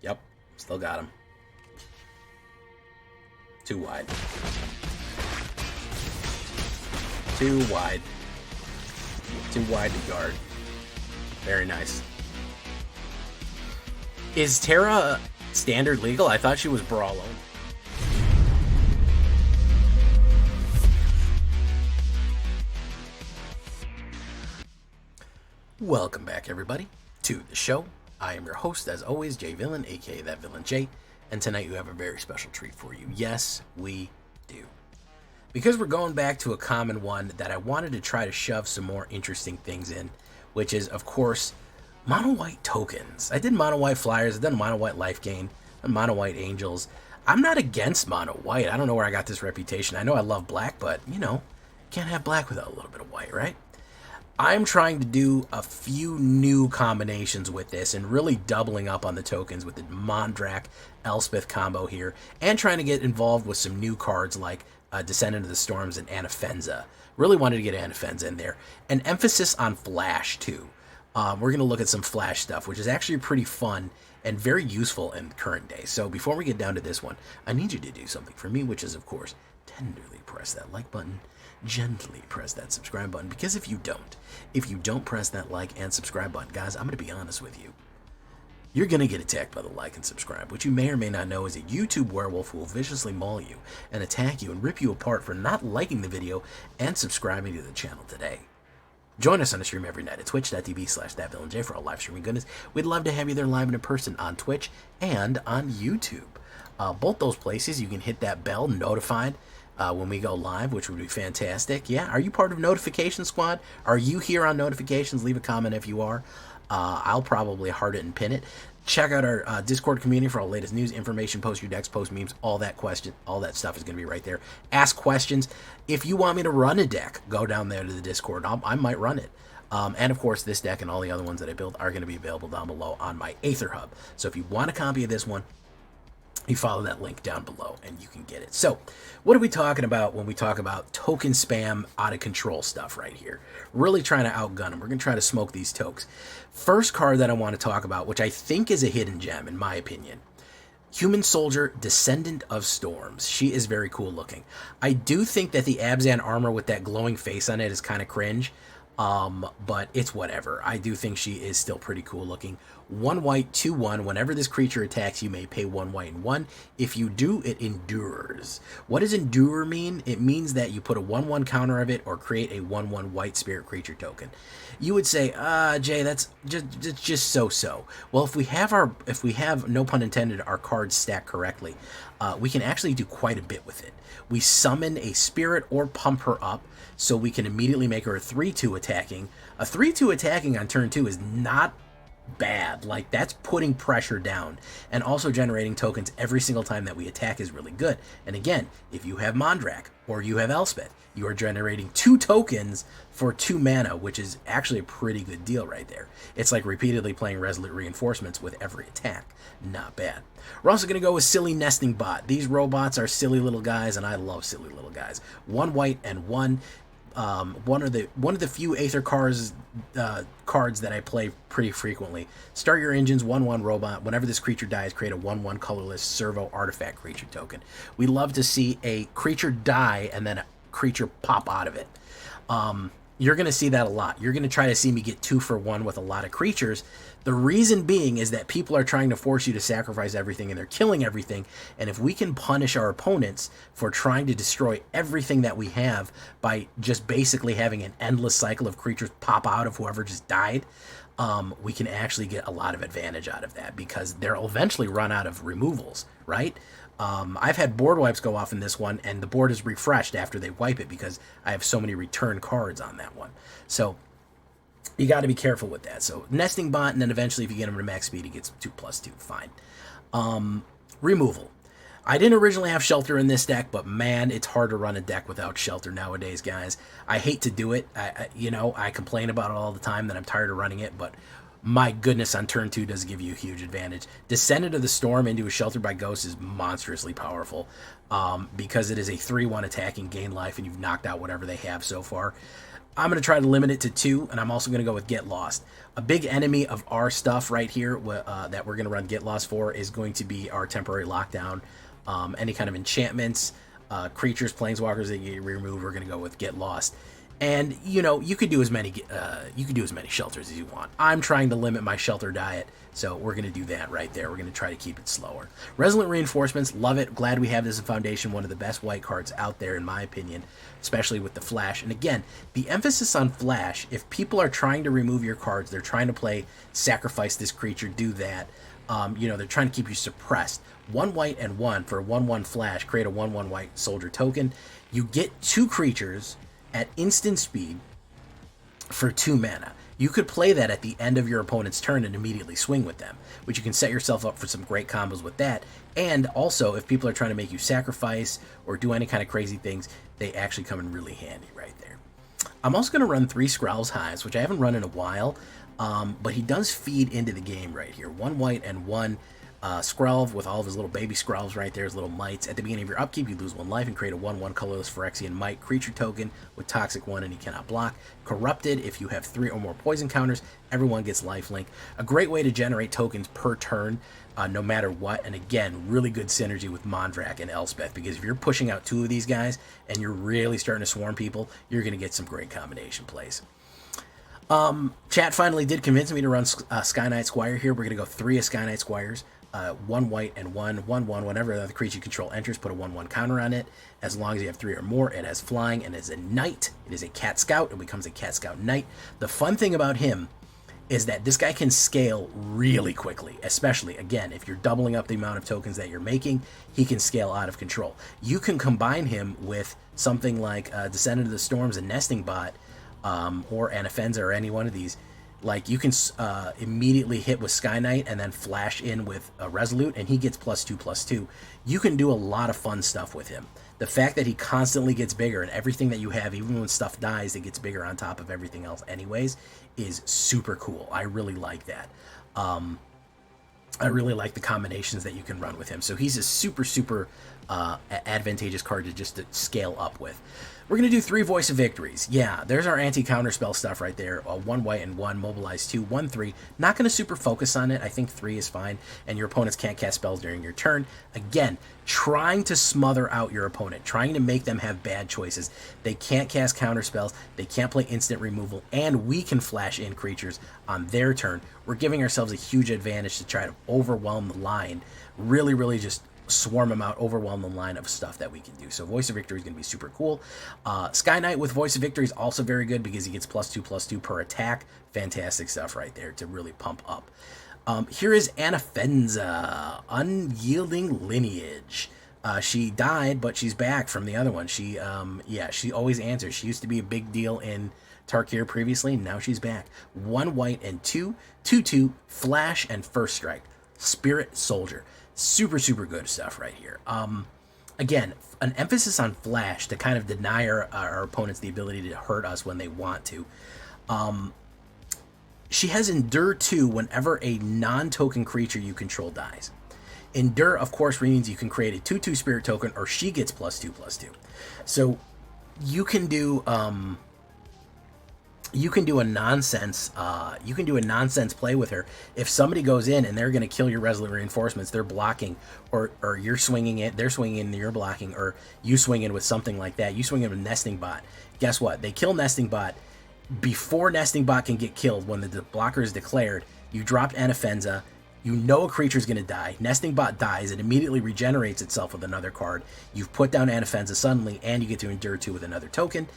Yep, still got him. Too wide. Too wide. Too wide to guard. Very nice. Is Terra standard legal? I thought she was brawl only. Welcome back, everybody, to the show. I am your host, as always, Jay Villain, aka That Villain J, and tonight we have a very special treat for you. Yes, we do. Because we're going back to a common one that I wanted to try to shove some more interesting things in, which is, of course, mono white tokens. I did mono white flyers, I've done mono white life gain, and mono white angels. I'm not against mono white. I don't know where I got this reputation. I know I love black, but, you know, can't have black without a little bit of white, right? I'm trying to do a few new combinations with this and really doubling up on the tokens with the Mondrak Elspeth combo here, and trying to get involved with some new cards like Descendant of the Storms and Anafenza. Really wanted to get Anafenza in there. An emphasis on Flash, too. We're going to look at some Flash stuff, which is actually pretty fun and very useful in the current day. So before we get down to this one, I need you to do something for me, which is, of course, tenderly press that like button, gently press that subscribe button, because if you don't press that like and subscribe button, guys, I'm going to be honest with you. You're going to get attacked by the like and subscribe, which you may or may not know is a YouTube werewolf who will viciously maul you and attack you and rip you apart for not liking the video and subscribing to the channel today. Join us on the stream every night at twitch.tv/thatvillainj for all live streaming goodness. We'd love to have you there live and in person on Twitch and on YouTube. Both those places, you can hit that bell, notified when we go live, which would be fantastic. Yeah, are you part of Notification Squad? Are you here on notifications? Leave a comment if you are. I'll probably heart it and pin it. Check out our Discord community for all the latest news, information, post your decks, post memes, all that stuff is going to be right there. Ask questions. If you want me to run a deck, go down there to the Discord. I might run it. And of course, this deck and all the other ones that I build are going to be available down below on my AetherHub. So if you want a copy of this one, you follow that link down below and you can get it. So what are we talking about when we talk about token spam, out of control stuff right here? Really trying to outgun them. We're going to try to smoke these tokes. First card that I want to talk about, which I think is a hidden gem in my opinion, Human Soldier, Descendant of Storms. She is very cool looking. I do think that the Abzan armor with that glowing face on it is kind of cringe. But it's whatever. I do think she is still pretty cool looking. 1 white, 2/1. Whenever this creature attacks, you may pay 1 white and 1. If you do, it endures. What does endure mean? It means that you put a 1/1 counter of it or create a 1/1 white spirit creature token. You would say, Jay, that's just so-so. Well, if we have, no pun intended, our cards stacked correctly, we can actually do quite a bit with it. We summon a spirit or pump her up, so we can immediately make her a 3/2 attacking. A 3/2 attacking on turn 2 is not bad. Like, that's putting pressure down. And also generating tokens every single time that we attack is really good. And again, if you have Mondrak or you have Elspeth, you are generating 2 tokens for 2 mana, which is actually a pretty good deal right there. It's like repeatedly playing Resolute Reinforcements with every attack. Not bad. We're also going to go with Silly Nesting Bot. These robots are silly little guys, and I love silly little guys. 1 white and 1. One of the few Aether cards that I play pretty frequently. Start your engines, 1/1 robot. Whenever this creature dies, create a 1/1 colorless servo artifact creature token. We love to see a creature die and then a creature pop out of it. You're going to see that a lot. You're going to try to see me get 2 for 1 with a lot of creatures. The reason being is that people are trying to force you to sacrifice everything, and they're killing everything. And if we can punish our opponents for trying to destroy everything that we have by just basically having an endless cycle of creatures pop out of whoever just died, we can actually get a lot of advantage out of that, because they'll eventually run out of removals, right? I've had board wipes go off in this one, and the board is refreshed after they wipe it because I have so many return cards on that one. So you got to be careful with that. So Nesting Bot, and then eventually if you get him to max speed, he gets 2/2. Fine. Removal. I didn't originally have Shelter in this deck, but man, it's hard to run a deck without Shelter nowadays, guys. I hate to do it. I complain about it all the time that I'm tired of running it, but my goodness, on turn 2 does give you a huge advantage. Descendant of the Storm into a Shelter by Ghost is monstrously powerful, because it is a 3/1 attacking, gain life, and you've knocked out whatever they have so far. I'm going to try to limit it to 2, and I'm also going to go with Get Lost. A big enemy of our stuff right here that we're going to run Get Lost for is going to be our temporary lockdown. Any kind of enchantments, creatures, planeswalkers that you remove, we're going to go with Get Lost. And you know, you could do as many shelters as you want. I'm trying to limit my shelter diet, so we're going to do that right there. We're going to try to keep it slower. Resolute Reinforcements, love it. Glad we have this in Foundation. One of the best white cards out there, in my opinion, especially with the flash. And again, the emphasis on flash. If people are trying to remove your cards, they're trying to play sacrifice this creature, do that. You know, they're trying to keep you suppressed. 1 white and 1 for a 1/1 flash. Create a 1/1 white soldier token. You get 2 creatures at instant speed for 2 mana. You could play that at the end of your opponent's turn and immediately swing with them, which you can set yourself up for some great combos with that. And also, if people are trying to make you sacrifice or do any kind of crazy things, they actually come in really handy right there. I'm also going to run 3 Skrow's Hives, which I haven't run in a while, but he does feed into the game right here. 1 white and 1 Skrelv with all of his little baby Skrelvs right there, his little mites. At the beginning of your upkeep, you lose 1 life and create a 1/1 colorless Phyrexian Mite creature token with Toxic 1 and he cannot block. Corrupted, if you have 3 or more poison counters, everyone gets lifelink. A great way to generate tokens per turn, no matter what. And again, really good synergy with Mondrak and Elspeth, because if you're pushing out 2 of these guys and you're really starting to swarm people, you're going to get some great combination plays. Chat finally did convince me to run Sky Knight Squire here. We're going to go 3 of Sky Knight Squires. 1 white and 1/1. Whenever the creature you control enters, put a 1/1 counter on it. As long as you have 3 or more, it has flying and is a knight. It is a cat scout. It becomes a cat scout knight. The fun thing about him is that this guy can scale really quickly, especially, again, if you're doubling up the amount of tokens that you're making, he can scale out of control. You can combine him with something like Descendant of the Storms and Nesting Bot, or Anafenza, or any one of these. Like, you can immediately hit with Sky Knight and then flash in with a Resolute, and he gets +2/+2. You can do a lot of fun stuff with him. The fact that he constantly gets bigger, and everything that you have, even when stuff dies, it gets bigger on top of everything else anyways, is super cool. I really like that. I really like the combinations that you can run with him. So he's a super advantageous card to just to scale up with. We're going to do 3 Voice of Victories. Yeah, there's our anti-counter spell stuff right there. 1 white and 1, mobilize 2, 1/3. Not going to super focus on it. I think 3 is fine. And your opponents can't cast spells during your turn. Again, trying to smother out your opponent. Trying to make them have bad choices. They can't cast counter spells. They can't play instant removal. And we can flash in creatures on their turn. We're giving ourselves a huge advantage to try to overwhelm the line. Really just swarm them out, overwhelm the line of stuff that we can do. So Voice of Victory is going to be super cool. Sky Knight with Voice of Victory is also very good because he gets +2/+2 per attack. Fantastic stuff right there to really pump up. Here is Anafenza, Unyielding Lineage. She died, but she's back from the other one. She always answers. She used to be a big deal in Tarkir previously. Now she's back. 1 white and 2, 2/2, flash and first strike. Spirit Soldier. Super good stuff right here. Again, an emphasis on flash to kind of deny our opponents the ability to hurt us when they want to. She has Endure 2 whenever a non-token creature you control dies. Endure, of course, means you can create a 2/2 spirit token, or she gets +2/+2. So you can do a nonsense play with her. If somebody goes in and they're going to kill your Resolute Reinforcements, they're blocking, or you're swinging it, they're swinging in, you're blocking, or you swing in with something like that. You swing in with Nesting Bot. Guess what? They kill Nesting Bot. Before Nesting Bot can get killed, when the blocker is declared, you dropped Anafenza. You know a creature's going to die. Nesting Bot dies. It immediately regenerates itself with another card. You've put down Anafenza suddenly, and you get to Endure 2 with another token.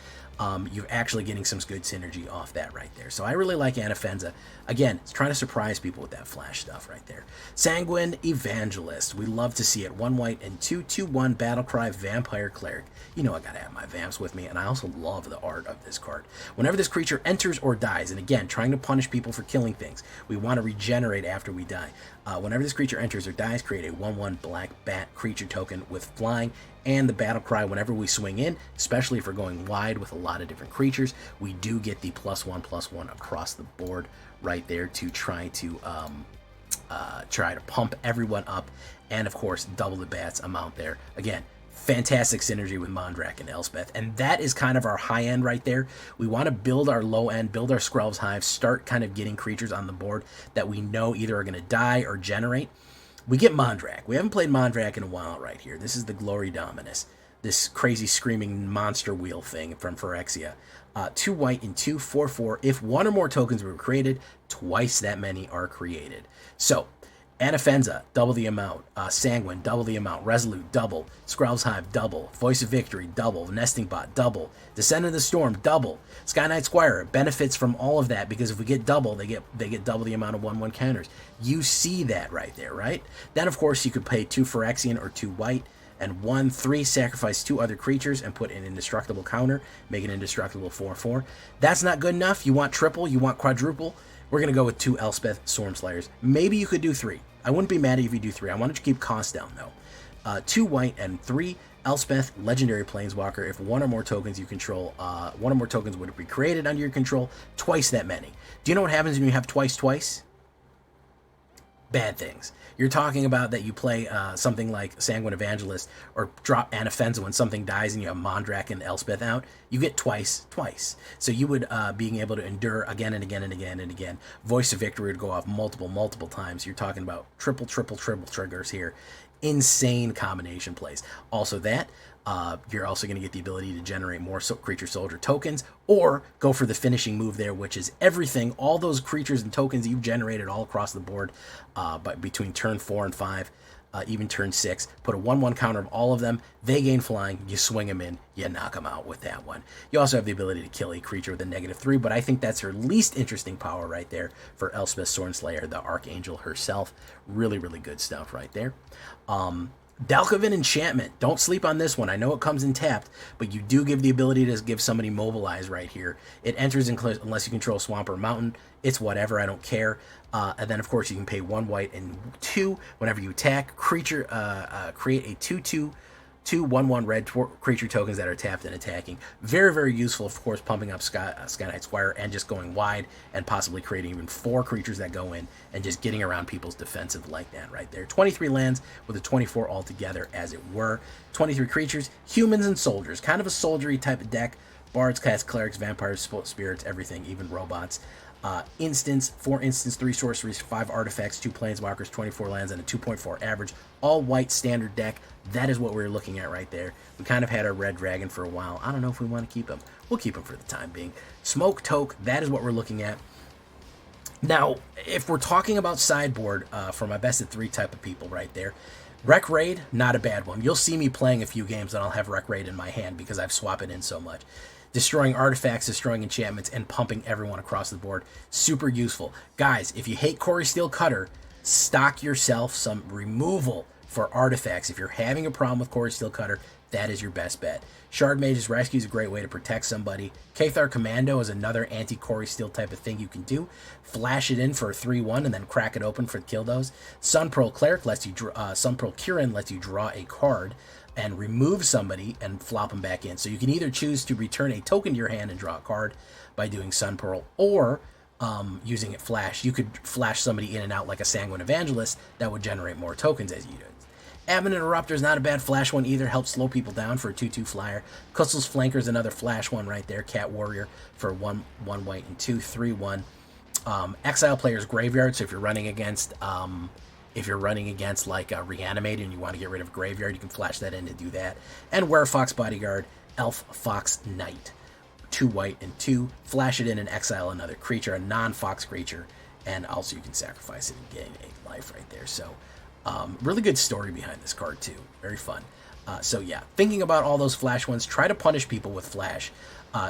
You're actually getting some good synergy off that right there. So I really like Anafenza. Again, it's trying to surprise people with that flash stuff right there. Sanguine Evangelist. We love to see it. 1 white and 2, 2/1 Battlecry Vampire Cleric. You know I gotta have my vamps with me, and I also love the art of this card. Whenever this creature enters or dies, and again, trying to punish people for killing things, we want to regenerate after we die. Whenever this creature enters or dies, create a 1/1 black bat creature token with flying and the battle cry. Whenever we swing in, especially if we're going wide with a lot of different creatures, we do get the +1/+1 across the board right there to try to pump everyone up, and of course double the bats amount there. Again, fantastic synergy with Mondrak and Elspeth. And that is kind of our high end right there. We want to build our low end, build our Skrelv's Hive, start kind of getting creatures on the board that we know either are going to die or generate. We get Mondrak. We haven't played Mondrak in a while right here. This is the Glory Dominus, this crazy screaming monster wheel thing from Phyrexia. 2 white and 2, 4/4. If one or more tokens were created, twice that many are created. So, Anafenza, double the amount. Sanguine, double the amount. Resolute, double. Skrelv's Hive, double. Voice of Victory, double. Nesting Bot, double. Descent of the Storm, double. Sky Knight Squire benefits from all of that because if we get double, they get double the amount of 1/1 counters. You see that right there, right? Then, of course, you could pay 2 Phyrexian or 2 white. And 1/3, sacrifice 2 other creatures and put an indestructible counter, make an indestructible 4/4. That's not good enough. You want triple, you want quadruple. We're going to go with 2 Elspeth Stormslayers. Maybe you could do 3. I wouldn't be mad if you do 3. I wanted to keep costs down, though. 2 white and 3 Elspeth Legendary Planeswalker. If one or more tokens you control, one or more tokens would be created under your control, twice that many. Do you know what happens when you have twice? Bad things. You're talking about that you play something like Sanguine Evangelist or drop Anafenza when something dies and you have Mondrak and Elspeth out. You get twice. So you would, being able to endure again and again and again and again. Voice of Victory would go off multiple times. You're talking about triple triggers here. Insane combination plays. Also that, you're also going to get the ability to generate more creature soldier tokens or go for the finishing move there, which is everything, all those creatures and tokens you've generated all across the board but between turn 4 and 5, even turn 6. Put a 1/1 counter of all of them. They gain flying. You swing them in. You knock them out with that one. You also have the ability to kill a creature with a -3, but I think that's her least interesting power right there for Elspeth Stormslayer, the Archangel herself. Really good stuff right there. Dalkovin Enchantment. Don't sleep on this one. I know it comes in tapped, but you do give the ability to give somebody Mobilize right here. It enters unless you control Swamp or Mountain. It's whatever. I don't care. And then, of course, you can pay 1 white and 2 whenever you attack. Creature, create a 2/2 1/1 red creature tokens that are tapped and attacking. Very useful, of course, pumping up Sky Knight Squire and just going wide and possibly creating even 4 creatures that go in and just getting around people's defensive like that right there. 23 lands with a 24 altogether, as it were. 23 creatures, humans and soldiers. Kind of a soldiery type of deck. Bards, cats, clerics, vampires, spirits, everything, even robots. 4 instants, 3 sorceries, 5 artifacts, 2 planeswalkers, 24 lands, and a 2.4 average. All white standard deck. That is what we're looking at right there. We kind of had our red dragon for a while. I don't know if we want to keep him. We'll keep him for the time being. Smoke Toke, that is what we're looking at. Now, if we're talking about sideboard for my best of 3 type of people right there, Rec Raid, not a bad one. You'll see me playing a few games and I'll have Rec Raid in my hand because I've swapped it in so much. Destroying artifacts, destroying enchantments, and pumping everyone across the board. Super useful. Guys, if you hate Corey Steel Cutter, stock yourself some removal for artifacts. If you're having a problem with Corey Steel Cutter, that is your best bet. Shard Mage's Rescue is a great way to protect somebody. Cathar Commando is another anti-Corey Steel type of thing you can do. Flash it in for a 3/1 and then crack it open for kill those. Sunpearl Cleric lets you Sunpearl Kirin lets you draw a card and remove somebody and flop them back in. So you can either choose to return a token to your hand and draw a card by doing Sunpearl, or using it flash. You could flash somebody in and out like a Sanguine Evangelist that would generate more tokens as you do. Avid Interrupter is not a bad flash one either. Helps slow people down for a 2/2 flyer. Kussel's Flanker is another flash one right there. Cat Warrior for 1 white and 2, 3/1. Exile Player's Graveyard. So if you're running against like Reanimate and you want to get rid of Graveyard, you can flash that in to do that. And Werefox Bodyguard, Elf Fox Knight. 2 white and 2. Flash it in and exile another creature, a non-fox creature. And also you can sacrifice it and gain a life right there. So really good story behind this card too. Very fun. So yeah, thinking about all those flash ones, try to punish people with flash.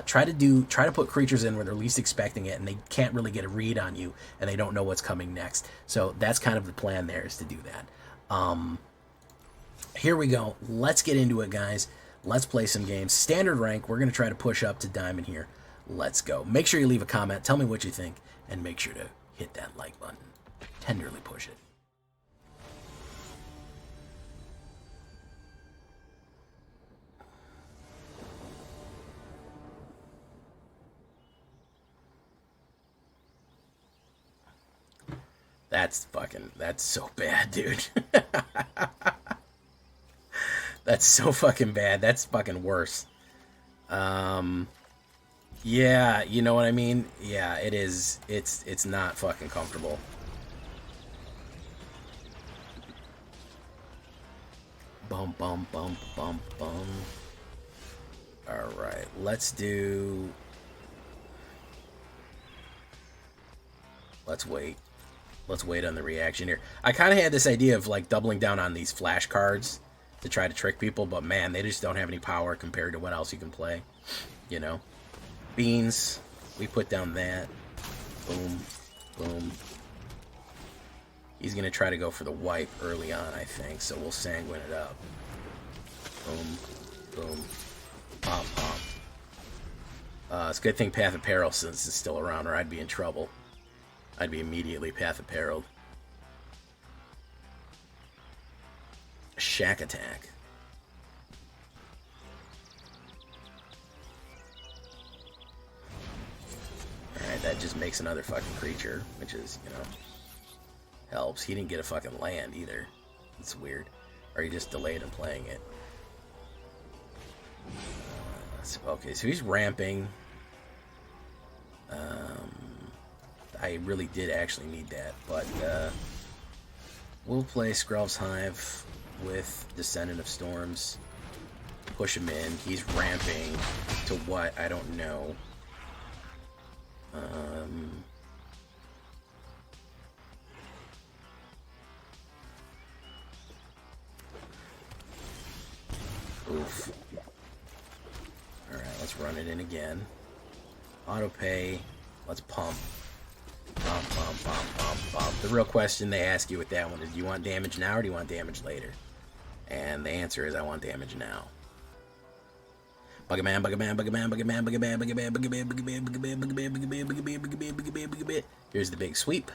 Try to put creatures in where they're least expecting it and they can't really get a read on you and they don't know what's coming next. So that's kind of the plan there, is to do that. Here we go. Let's get into it, guys. Let's play some games. Standard rank, we're going to try to push up to Diamond here. Let's go. Make sure you leave a comment. Tell me what you think. And make sure to hit that like button. Tenderly push it. That's so bad, dude. That's so fucking bad. That's fucking worse. Yeah, you know what I mean? Yeah, it is. It's not fucking comfortable. Bum, bum, bum, bum, bum. Alright, let's do... Let's wait. Let's wait on the reaction here. I kind of had this idea of, like, doubling down on these flash cards to try to trick people, but man, they just don't have any power compared to what else you can play. You know? Beans. We put down that. Boom. Boom. He's going to try to go for the wipe early on, I think, so we'll sanguine it up. Boom. Boom. Pop, pop. It's a good thing Path of Peril since it's still around, or I'd be in trouble. I'd be immediately Path of Peril. Shack attack. Alright, that just makes another fucking creature, which is, you know, helps. He didn't get a fucking land either. It's weird. Or he just delayed in playing it. Okay, so he's ramping. I really did actually need that, but we'll play Skrelv's Hive with Descendant of Storms. Push him in. He's ramping to what? I don't know. Oof. Alright, let's run it in again. Auto pay. Let's pump. Pump, pump, pump, pump, pump. The real question they ask you with that one is, do you want damage now or do you want damage later? And the answer is, I want damage now. Buggerman, Buggerman, Buggerman, Buggerman, Buggerman, Buggerman, Buggerman, Buggerman, Buggerman, Buggerman, Buggerman, Buggerman, Buggerman, Buggerman, Buggerman. Here's the big sweep.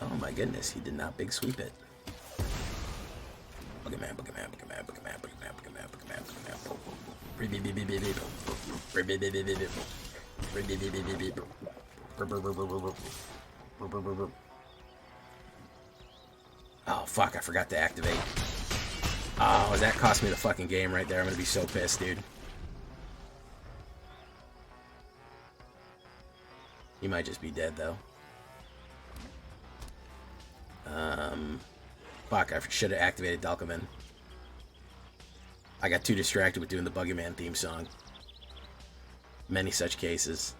Oh my goodness, he did not big sweep it. Buggerman, Buggerman, Buggerman, Buggerman, Buggerman, Buggerman, Buggerman, Buggerman. Oh fuck, I forgot to activate. Oh, that cost me the fucking game right there. I'm gonna be so pissed, dude. He might just be dead, though. Fuck, I should have activated Dalkaman. I got too distracted with doing the Buggerman theme song. Many such cases.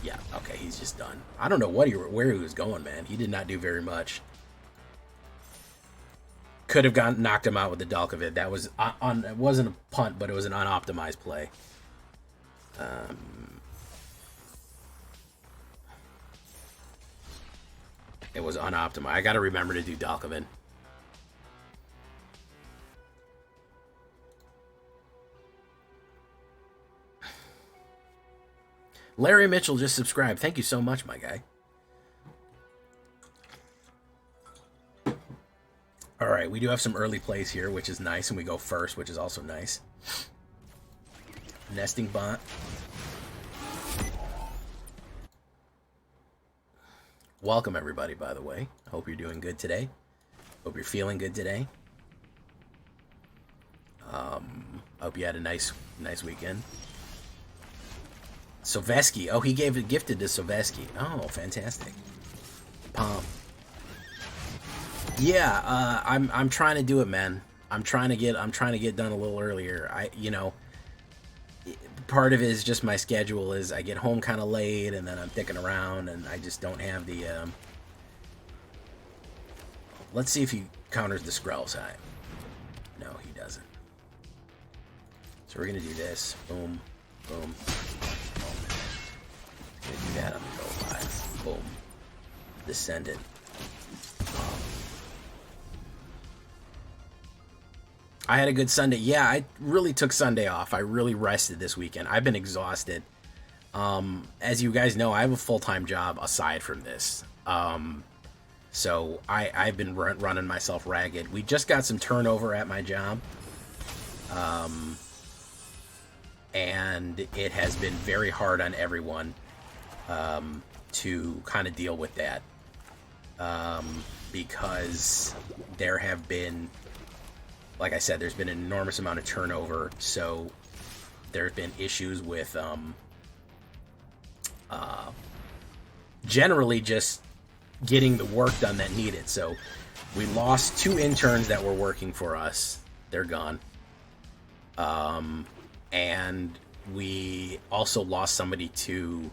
Yeah, okay, he's just done. I don't know where he was going, man. He did not do very much. Could have knocked him out with the Dalkavid. That was it wasn't a punt, but it was an unoptimized play. It was unoptimized. I got to remember to do Dalkavid. Larry Mitchell just subscribed. Thank you so much, my guy. Alright, we do have some early plays here, which is nice, and we go first, which is also nice. Nesting bot. Welcome, everybody, by the way. I hope you're doing good today. Hope you're feeling good today. Hope you had a nice weekend. Soveski. Oh, he gifted to Soveski. Oh, fantastic. Pomp. Yeah, I'm trying to do it, man. I'm trying to get done a little earlier. Part of it is just my schedule is I get home kind of late and then I'm dicking around and I just don't have the Let's see if he counters the Skrell's Hive. No, he doesn't. So we're gonna do this. Boom, boom, boom. Gonna do that on the go live. Boom. Descendant. I had a good Sunday. Yeah, I really took Sunday off. I really rested this weekend. I've been exhausted. As you guys know, I have a full-time job aside from this. So I've been running myself ragged. We just got some turnover at my job. And it has been very hard on everyone to kind of deal with that. because there have been, like I said, there's been an enormous amount of turnover, so there have been issues with generally just getting the work done that needed. So we lost 2 interns that were working for us. They're gone. And we also lost somebody to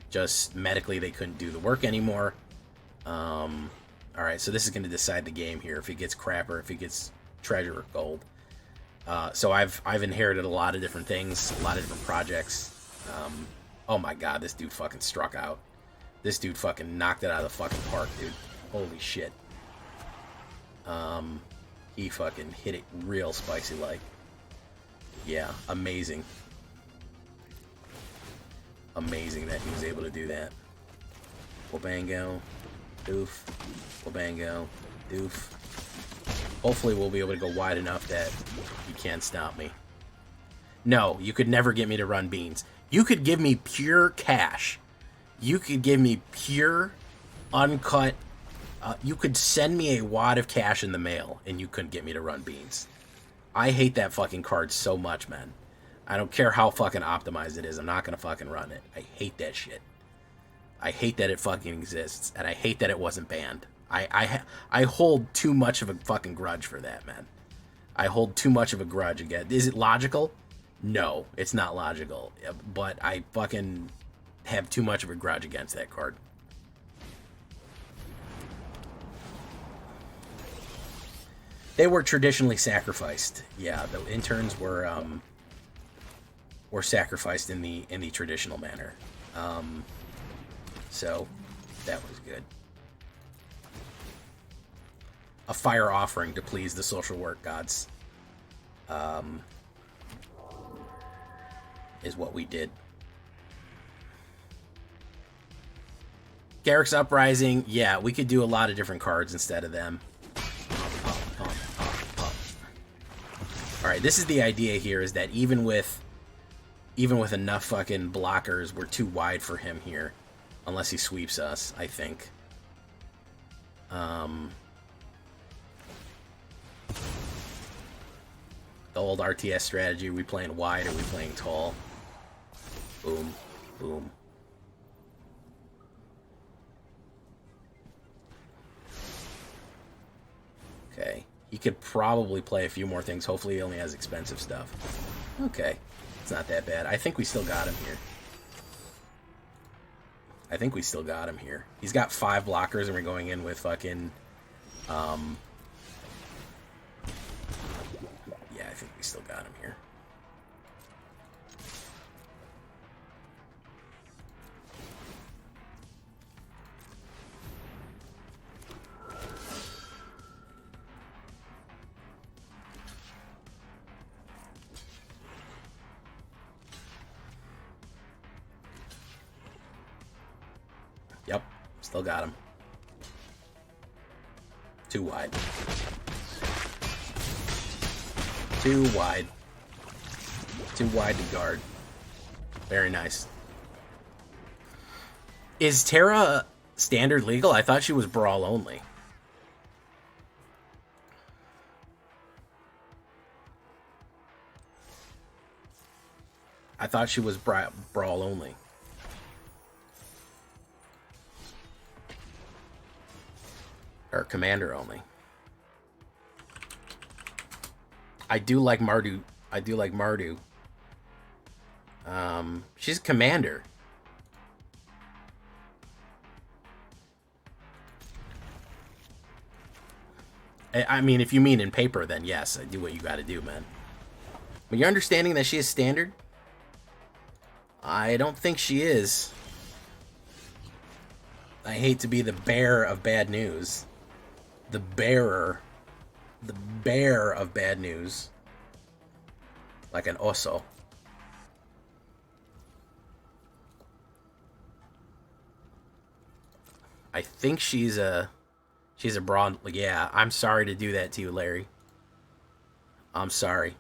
just medically they couldn't do the work anymore. All right, so this is going to decide the game here, if it gets crap or if it gets treasure or gold. So I've inherited a lot of different things, a lot of different projects. Oh my god, this dude fucking struck out. This dude fucking knocked it out of the fucking park, dude. Holy shit. He fucking hit it real spicy like. Yeah, amazing. Amazing that he was able to do that. Wabango, doof, Wabango, doof. Hopefully we'll be able to go wide enough that you can't stop me. No, you could never get me to run beans. You could give me pure cash. You could give me pure, uncut... you could send me a wad of cash in the mail, and you couldn't get me to run beans. I hate that fucking card so much, man. I don't care how fucking optimized it is. I'm not gonna fucking run it. I hate that shit. I hate that it fucking exists, and I hate that it wasn't banned. I hold too much of a fucking grudge for that, man. I hold too much of a grudge again. Is it logical? No, it's not logical. But I fucking have too much of a grudge against that card. They were traditionally sacrificed. Yeah, the interns were sacrificed in the traditional manner. So that was good. A fire offering to please the social work gods. Is what we did. Garrick's Uprising, yeah, we could do a lot of different cards instead of them. Alright, this is the idea here, is that even with enough fucking blockers, we're too wide for him here. Unless he sweeps us, I think. The old RTS strategy, are we playing wide or are we playing tall? Boom, boom. Okay, he could probably play a few more things. Hopefully he only has expensive stuff. Okay, it's not that bad. I think we still got him here. I think we still got him here. He's got 5 blockers and we're going in with fucking... yeah, I think we still got him here. Yep, still got him. Too wide. Too wide. Too wide to guard. Very nice. Is Terra standard legal? I thought she was brawl only. I thought she was brawl only. Or commander only. I do like Mardu. I do like Mardu. She's a commander. I mean, if you mean in paper, then yes, I do what you gotta do, man. But you're understanding that she is standard? I don't think she is. I hate to be the bearer of bad news. The bearer of bad news, like an oso. I think she's a broad. Yeah, I'm sorry to do that to you, Larry. I'm sorry.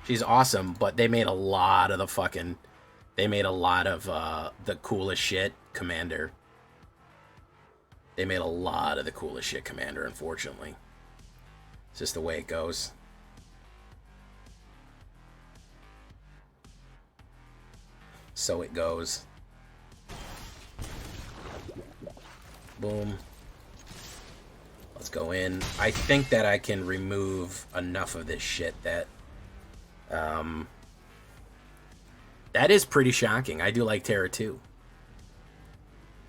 She's awesome, but they made a lot of the fucking... They made a lot of the coolest shit Commander. They made a lot of the coolest shit Commander, unfortunately. It's just the way it goes. So it goes. Boom. Let's go in. I think that I can remove enough of this shit that... that is pretty shocking. I do like Terra too.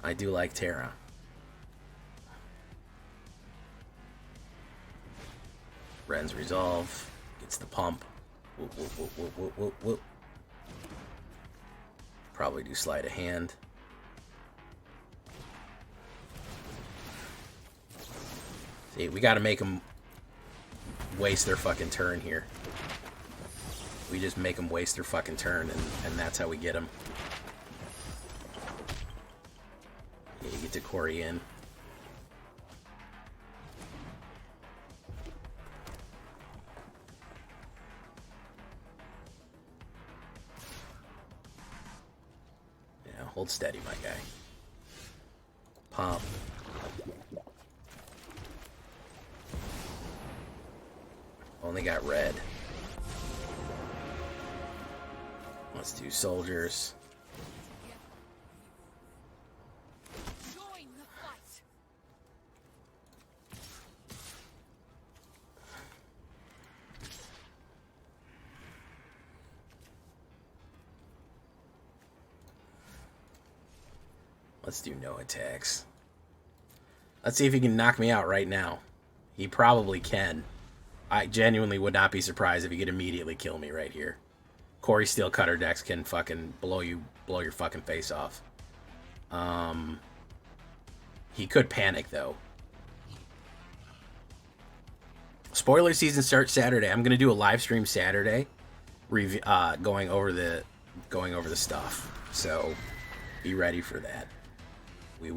I do like Terra. Ren's Resolve. Gets the pump. Whoop, whoop, whoop, whoop, whoop, whoop, whoop. Probably do sleight of hand. See, we gotta make them waste their fucking turn here. We just make them waste their fucking turn, and that's how we get them. Yeah, you get to Corey in. Yeah, hold steady, my guy. Pump. Only got red. Let's do soldiers. Join the fight. Let's do no attacks. Let's see if he can knock me out right now. He probably can. I genuinely would not be surprised if he could immediately kill me right here. Corey Steel Cutter decks can fucking blow your fucking face off. He could panic though. Spoiler season starts Saturday. I'm gonna do a live stream Saturday, going over the stuff. So be ready for that. We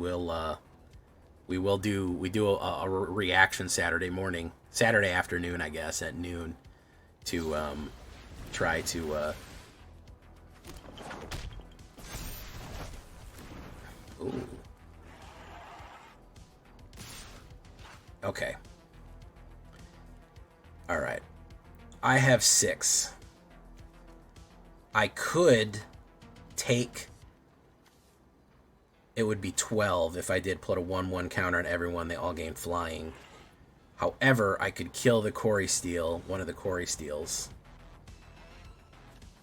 do a reaction Saturday morning, Saturday afternoon, I guess, at noon, to try to ooh. Okay. All right. I have 6. I could take... It would be 12 if I did put a 1/1 counter on everyone. They all gain flying. However, I could kill the Corey Steel, one of the Corey Steels.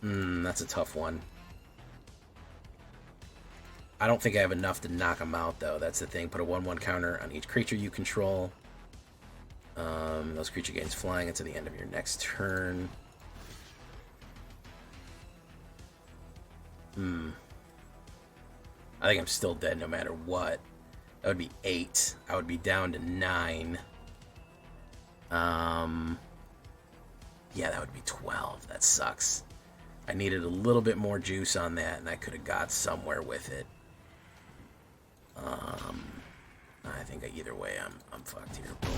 That's a tough one. I don't think I have enough to knock him out, though. That's the thing. Put a 1/1 counter on each creature you control. Those creature gains flying until the end of your next turn. I think I'm still dead no matter what. That would be 8. I would be down to 9. Yeah, that would be 12. That sucks. I needed a little bit more juice on that, and I could have got somewhere with it. I think either way, I'm fucked here. Boom.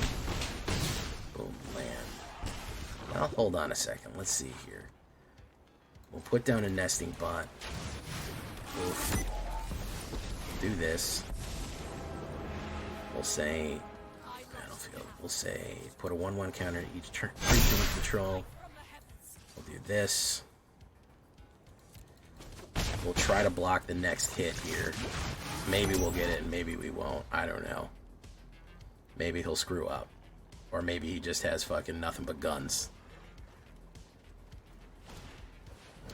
Boom, land. Now, hold on a second. Let's see here. We'll put down a nesting bot. Oof. Do this. We'll say battlefield. We'll say put a 1/1 counter each turn creature we control. We'll do this. We'll try to block the next hit here. Maybe we'll get it and maybe we won't. I don't know. Maybe he'll screw up. Or maybe he just has fucking nothing but guns.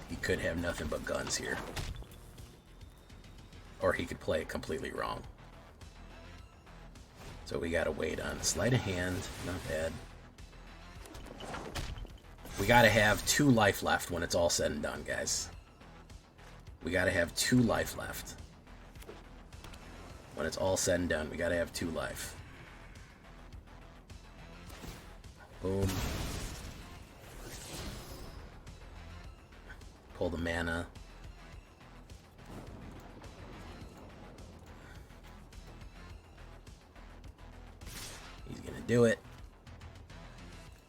He could have nothing but guns here. Or he could play it completely wrong. So we gotta wait on sleight of hand. Not bad. We gotta have 2 life left when it's all said and done, guys. We gotta have 2 life left. When it's all said and done, we gotta have 2 life. Boom. Pull the mana. He's gonna do it.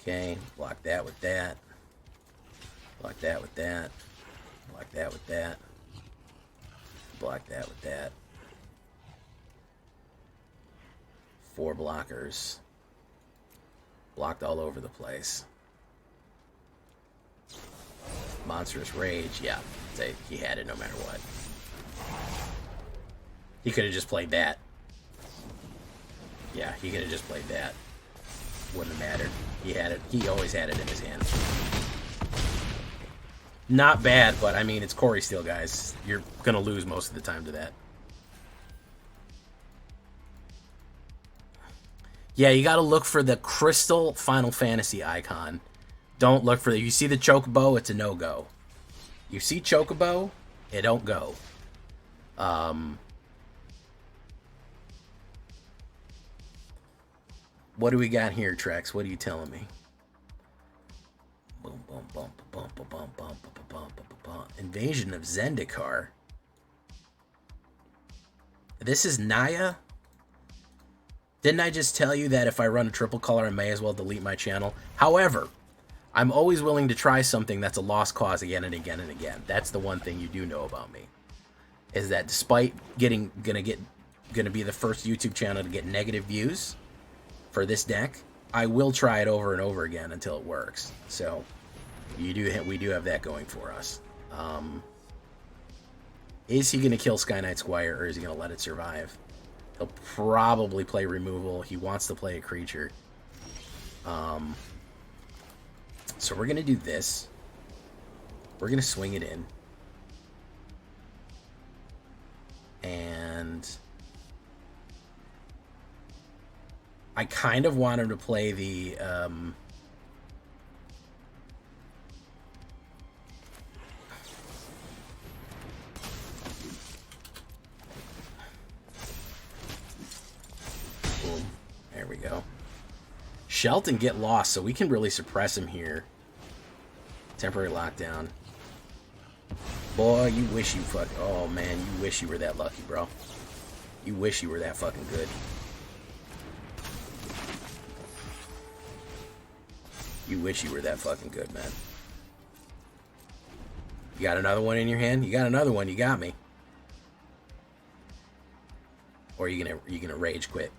Okay, block that with that. Block that with that. Block that with that. Block that with that. 4 blockers. Blocked all over the place. Monstrous Rage, yeah. He had it no matter what. He could have just played that. Yeah, he could have just played that. Wouldn't have mattered. He had it. He always had it in his hand. Not bad, but I mean, it's Corey Steel, guys. You're gonna lose most of the time to that. Yeah, you gotta look for the crystal Final Fantasy icon. Don't look for the... You see the Chocobo, it's a no-go. You see Chocobo, it don't go. What do we got here, Trex? What are you telling me? Boom, boom, boom, boom, boom, boom, boom, boom, boom, boom, boom. Invasion of Zendikar. This is Naya? Didn't I just tell you that if I run a triple color, I may as well delete my channel? However, I'm always willing to try something that's a lost cause again and again and again. That's the one thing you do know about me. Is that despite gonna be the first YouTube channel to get negative views for this deck, I will try it over and over again until it works. So we do have that going for us. Is he gonna kill Sky Knight Squire, or is he gonna let it survive? He'll probably play removal. He wants to play a creature. So we're gonna do this. We're gonna swing it in. And I kind of want him to play the boom. There we go. Shelton get lost, so we can really suppress him here. Temporary lockdown. Boy, you wish you fuck... Oh, man, you wish you were that lucky, bro. You wish you were that fucking good. You wish you were that fucking good, man. You got another one in your hand? You got another one, you got me. Or are you gonna rage quit?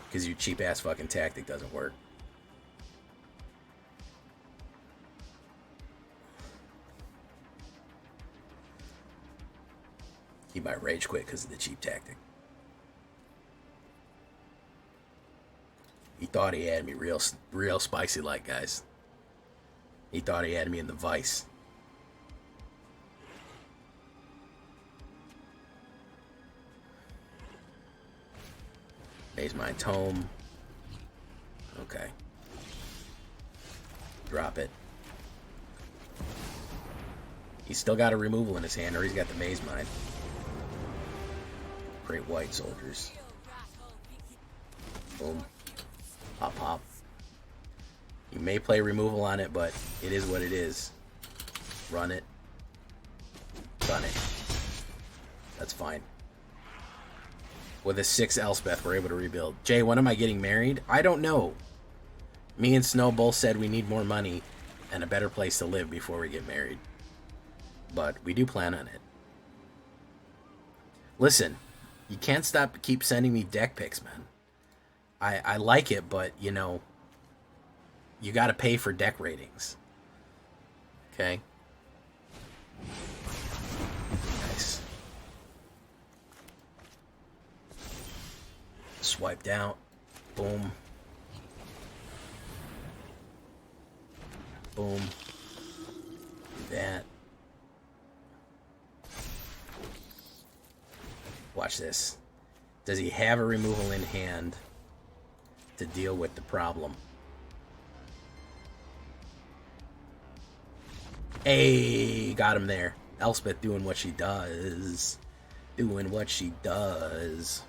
Because your cheap-ass fucking tactic doesn't work. He might rage quit because of the cheap tactic. He thought he had me real spicy like, guys. He thought he had me in the vice. Maze Mind Tome. Okay. Drop it. He's still got a removal in his hand, or he's got the Maze Mind. Great White Soldiers. Boom. Pop, pop. You may play removal on it, but it is what it is. Run it. Run it. That's fine. With a 6 Elspeth, we're able to rebuild. Jay, when am I getting married? I don't know. Me and Snow both said we need more money and a better place to live before we get married. But we do plan on it. Listen, you can't keep sending me deck pics, man. I like it, but, you know, you got to pay for deck ratings. Okay? Nice. Swiped out. Boom. Boom. Do that. Watch this. Does he have a removal in hand to deal with the problem? Hey, got him there. Elspeth doing what she does. Doing what she does.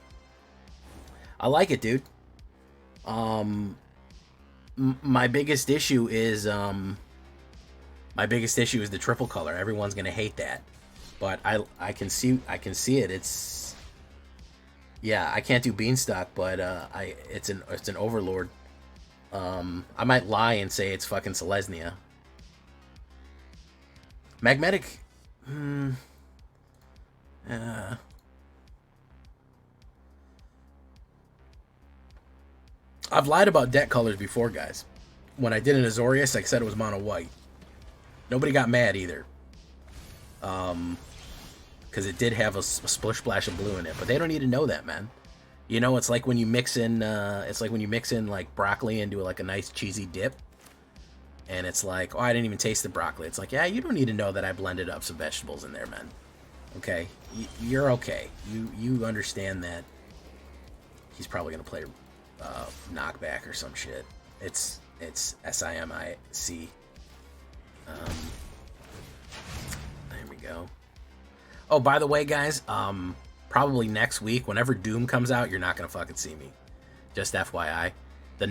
I like it, dude. My biggest issue is the triple color. Everyone's gonna hate that, but I can see it. It's, yeah, I can't do Beanstalk, but it's an Overlord. I might lie and say it's fucking Selesnya. Magnetic... Hmm... I've lied about deck colors before, guys. When I did an Azorius, I said it was mono white. Nobody got mad either. Because it did have a splish splash of blue in it, but they don't need to know that, man. You know, it's like when you mix in, like broccoli into like a nice cheesy dip, and it's like, oh, I didn't even taste the broccoli. It's like, yeah, you don't need to know that I blended up some vegetables in there, man. Okay, you're okay. You understand that he's probably gonna play knockback or some shit. It's SIMIC. There we go. Oh, by the way, guys, probably next week, whenever Doom comes out, you're not gonna fucking see me. Just FYI. The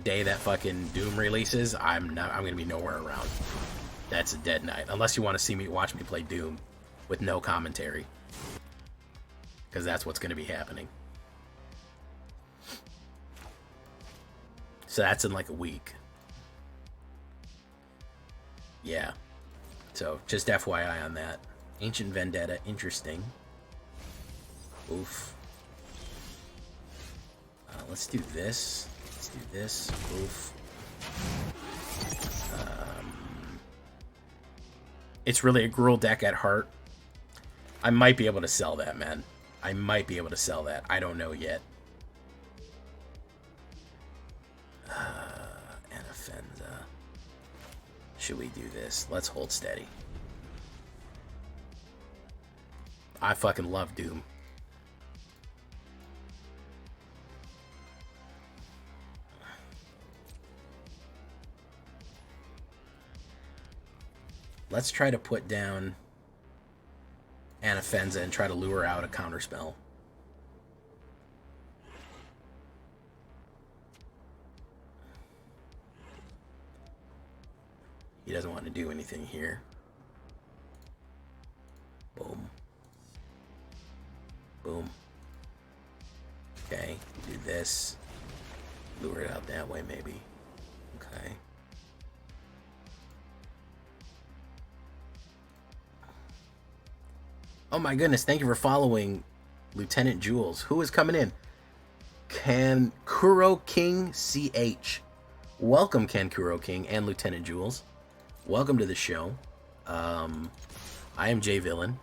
day that fucking Doom releases, I'm gonna be nowhere around. That's a dead night. Unless you want to watch me play Doom with no commentary. Because that's what's gonna be happening. So that's in like a week. Yeah. So just FYI on that. Ancient Vendetta, interesting. Oof. Let's do this. Let's do this. Oof. It's really a Gruul deck at heart. I might be able to sell that, man. I might be able to sell that. I don't know yet. Anafenza. Should we do this? Let's hold steady. I fucking love Doom. Let's try to put down Anafenza and try to lure out a counterspell. He doesn't want to do anything here. Boom. Boom. Okay, do this. Lure it out that way, maybe. Okay. Oh my goodness, thank you for following Lieutenant Jules. Who is coming in? Kankuro King CH. Welcome, Kankuro King and Lieutenant Jules. Welcome to the show. I am Jay Villain.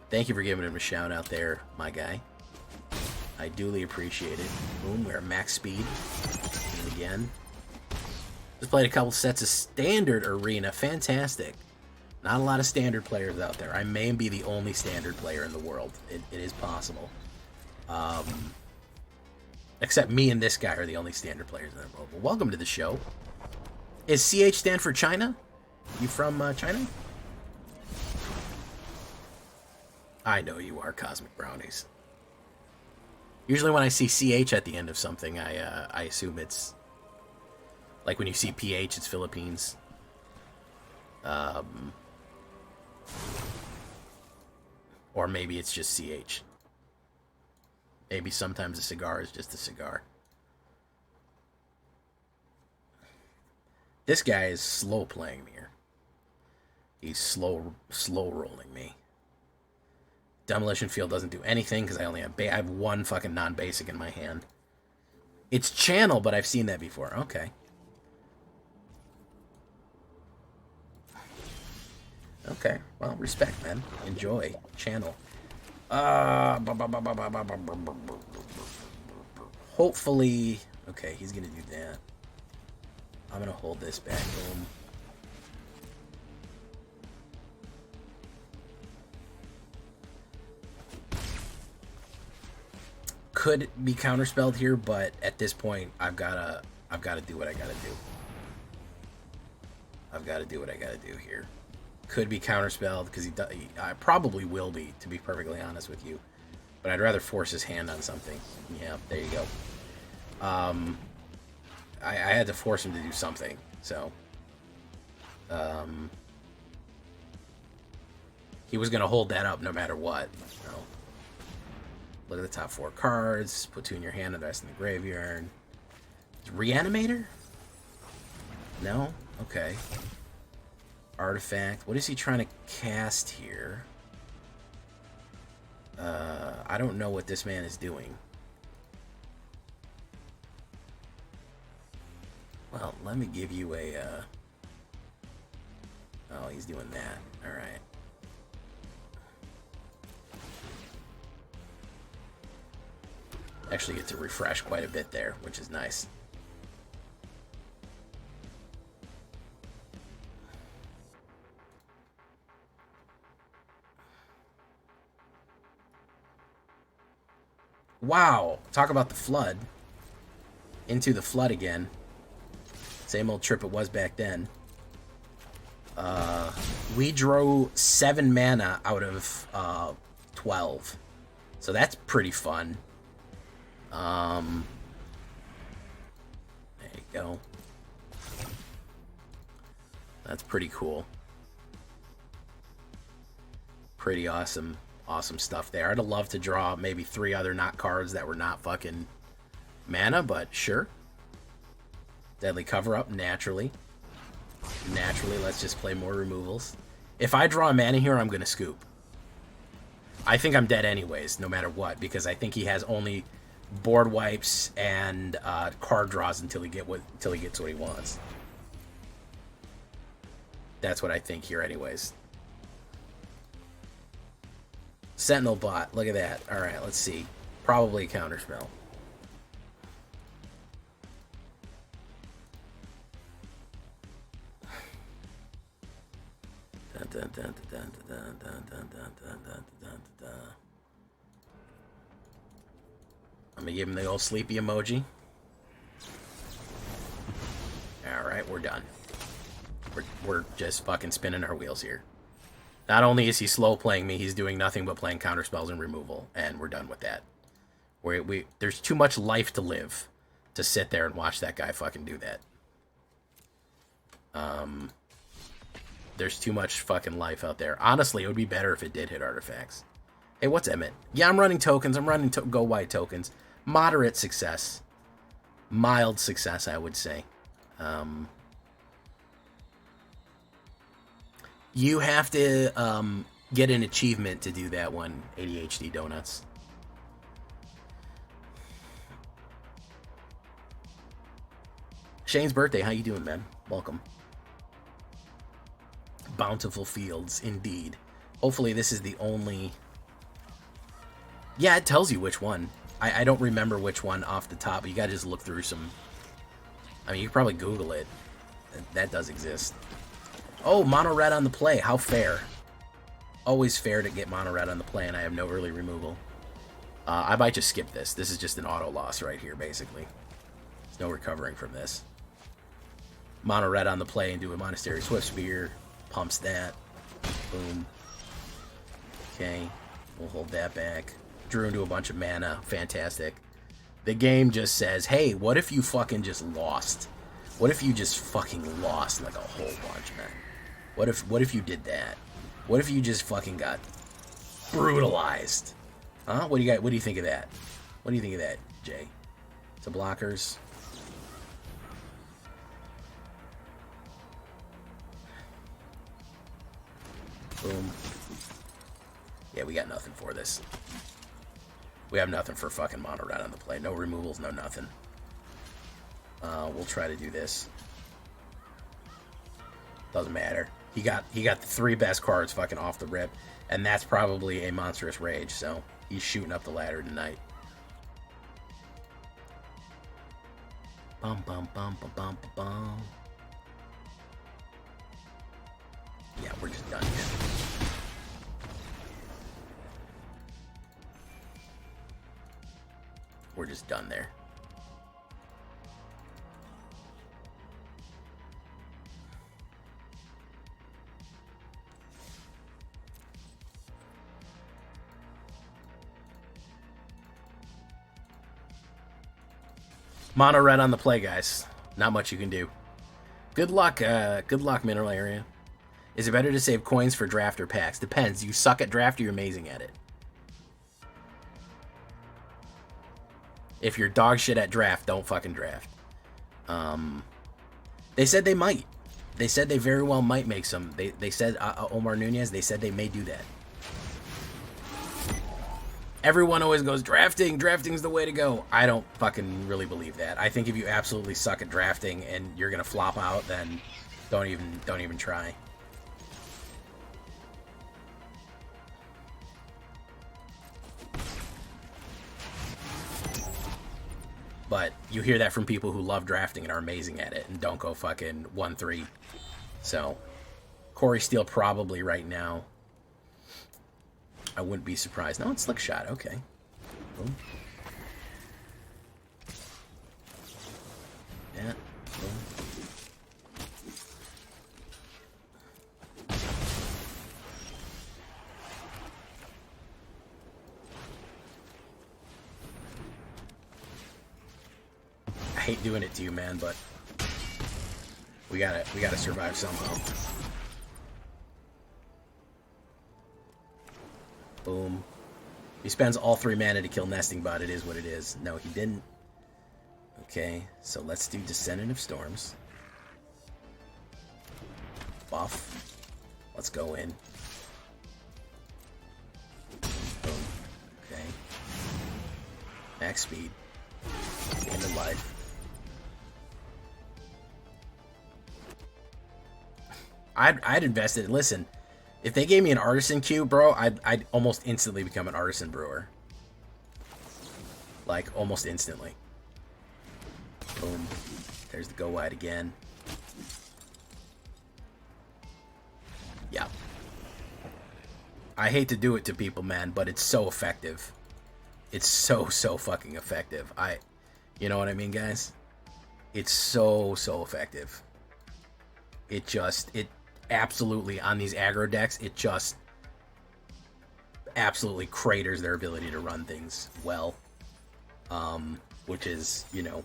Thank you for giving him a shout out there, my guy. I duly appreciate it. Boom, we're at max speed. And again. Just played a couple sets of standard arena. Fantastic. Not a lot of standard players out there. I may be the only standard player in the world. It is possible. Except me and this guy are the only standard players in the world. Well, welcome to the show. Is CH stand for China? You from China? I know you are, Cosmic Brownies. Usually when I see CH at the end of something, I assume it's... Like when you see PH, it's Philippines. Or maybe it's just CH. Maybe sometimes a cigar is just a cigar. This guy is slow playing me here. He's slow rolling me. Demolition Field doesn't do anything because I only have I have one fucking non-basic in my hand. It's Channel, but I've seen that before. Okay. Okay. Well, respect, man. Enjoy. Channel. Hopefully... Okay, he's gonna do that. I'm gonna hold this back home. Could be counterspelled here, but at this point, I've gotta do what I gotta do. I've gotta do what I gotta do here. Could be counterspelled because I probably will be, to be perfectly honest with you. But I'd rather force his hand on something. Yeah, there you go. I had to force him to do something, so he was gonna hold that up no matter what. So. Look at the top 4 cards. Put 2 in your hand and the rest in the graveyard. Reanimator? No? Okay. Artifact. What is he trying to cast here? I don't know what this man is doing. Well, let me give you a... Oh, he's doing that. Alright. Actually get to refresh quite a bit there, which is nice. Wow, talk about the flood. Into the flood again. Same old trip it was back then. We drew 7 mana out of 12. So that's pretty fun. There you go. That's pretty cool. Pretty awesome. Awesome stuff there. I'd have loved to draw maybe 3 other not cards that were not fucking mana, but sure. Deadly Cover-Up, naturally. Naturally, let's just play more removals. If I draw a mana here, I'm going to scoop. I think I'm dead anyways, no matter what, because I think he has only board wipes and card draws until he gets what he wants. That's what I think here anyways. Sentinel bot, look at that. Alright, let's see. Probably a counterspell. I'm gonna give him the old sleepy emoji. Alright, we're done. We're just fucking spinning our wheels here. Not only is he slow playing me, he's doing nothing but playing counterspells and removal, and we're done with that. There's too much life to live to sit there and watch that guy fucking do that. There's too much fucking life out there. Honestly, it would be better if it did hit artifacts. Hey, what's Emmett? Yeah, I'm running tokens. I'm running go white tokens. Moderate success. Mild success, I would say. You have to get an achievement to do that one, ADHD Donuts. Shane's birthday. How you doing, man? Welcome. Bountiful fields, indeed. Hopefully this is the only... Yeah, it tells you which one. I don't remember which one off the top, but you gotta just look through some... I mean, you can probably Google it. That does exist. Oh, mono red on the play. How fair. Always fair to get mono red on the play, and I have no early removal. I might just skip this. This is just an auto loss right here, basically. There's no recovering from this. Mono red on the play and do a Monastery Swift Spear. Pumps that. Boom. Okay. We'll hold that back. Drew into a bunch of mana. Fantastic. The game just says, hey, what if you fucking just lost? What if you just fucking lost like a whole bunch, man? What if you did that? What if you just fucking got brutalized? Huh? What do you think of that? What do you think of that, Jay? To blockers. Boom. Yeah, we got nothing for this. We have nothing for fucking mono red on the play. No removals, no nothing. We'll try to do this. Doesn't matter. He got the 3 best cards fucking off the rip, and that's probably a monstrous rage, so he's shooting up the ladder tonight. Bum bum bum bum bum bum. Yeah, we're just done here. We're just done there. Mono red on the play, guys. Not much you can do. Good luck, Mineral Area. Is it better to save coins for draft or packs? Depends. You suck at draft or you're amazing at it. If you're dog shit at draft, don't fucking draft. They said they might. They said they very well might make some. They said Omar Nunez. They said they may do that. Everyone always goes drafting. Drafting's the way to go. I don't fucking really believe that. I think if you absolutely suck at drafting and you're gonna flop out, then don't even try. But you hear that from people who love drafting and are amazing at it and don't go fucking 1-3. So, Corey Steele probably right now. I wouldn't be surprised. No, it's Slick Shot. Okay. Boom. Yeah. Boom. I hate doing it to you, man, but we gotta survive somehow. Boom. He spends all 3 mana to kill Nesting Bot. It is what it is. No, he didn't. Okay, so let's do Descendant of Storms. Buff. Let's go in. Boom. Okay. Max speed. End of life. I'd invest it. Listen, if they gave me an Artisan cube, bro, I'd almost instantly become an Artisan Brewer. Like, almost instantly. Boom. There's the go wide again. Yeah. I hate to do it to people, man, but it's so effective. It's so fucking effective. You know what I mean, guys? It's so effective. It absolutely, on these aggro decks, it just absolutely craters their ability to run things well. Which is, you know,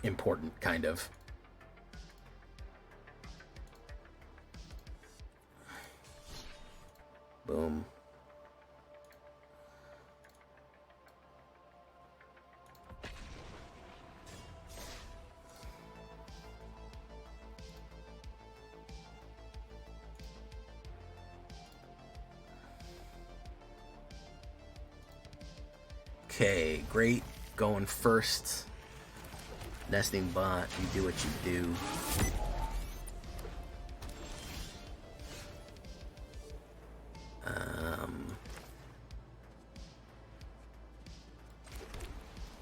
important, kind of. Boom. Okay, great. Going first. Nesting Bot, you do what you do.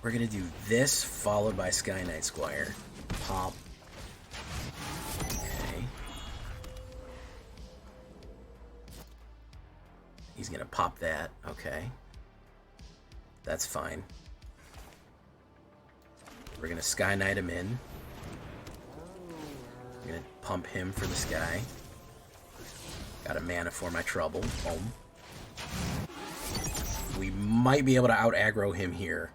We're gonna do this, followed by Sky Knight Squire. Pop. Okay. He's gonna pop that. Okay. That's fine. We're gonna Sky Knight him in. I'm gonna pump him for the Sky. Got a mana for my trouble. Boom. We might be able to out aggro him here.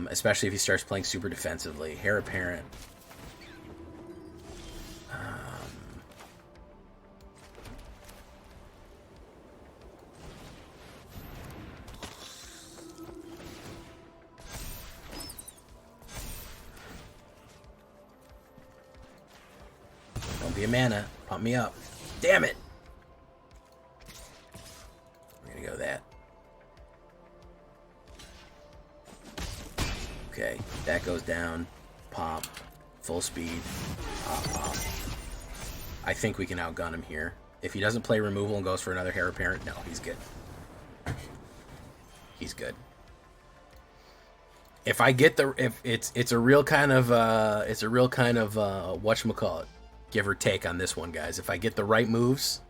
Especially if he starts playing super defensively. Heir Apparent. Don't be a mana. Pump me up. Damn it! We're gonna go that. Okay, that goes down. Pop. Full speed. Pop, pop. I think we can outgun him here. If he doesn't play removal and goes for another Heir Apparent, no, he's good. He's good. If I get the, if it's a real kind of whatchamacallit, give or take on this one, guys. If I get the right moves,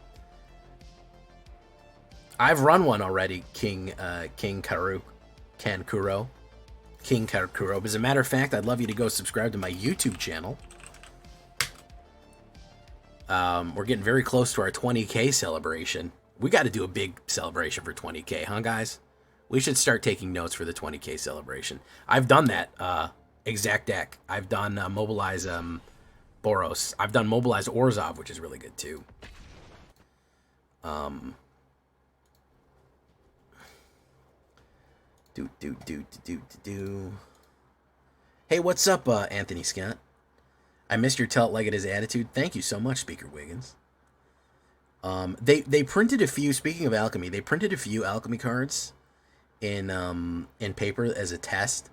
I've run one already, King Kankuro. But as a matter of fact, I'd love you to go subscribe to my YouTube channel. We're getting very close to our 20K celebration. We got to do a big celebration for 20K, huh, guys? We should start taking notes for the 20K celebration. I've done that exact deck. I've done Mobilize Boros. I've done Mobilize Orzhov, which is really good too. Hey, what's up, Anthony Scott? I missed your tell it like it is attitude. Thank you so much, Speaker Wiggins. They printed a few. Speaking of alchemy, they printed a few alchemy cards in paper as a test.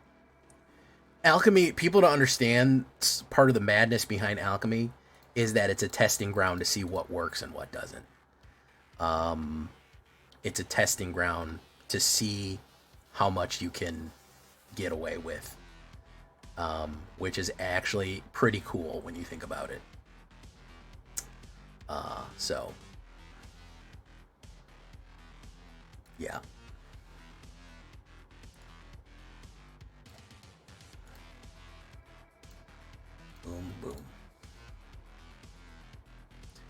Alchemy, people don't understand. Part of the madness behind alchemy is that it's a testing ground to see what works and what doesn't. It's a testing ground to see how much you can get away with, which is actually pretty cool when you think about it. So, yeah. Boom, boom.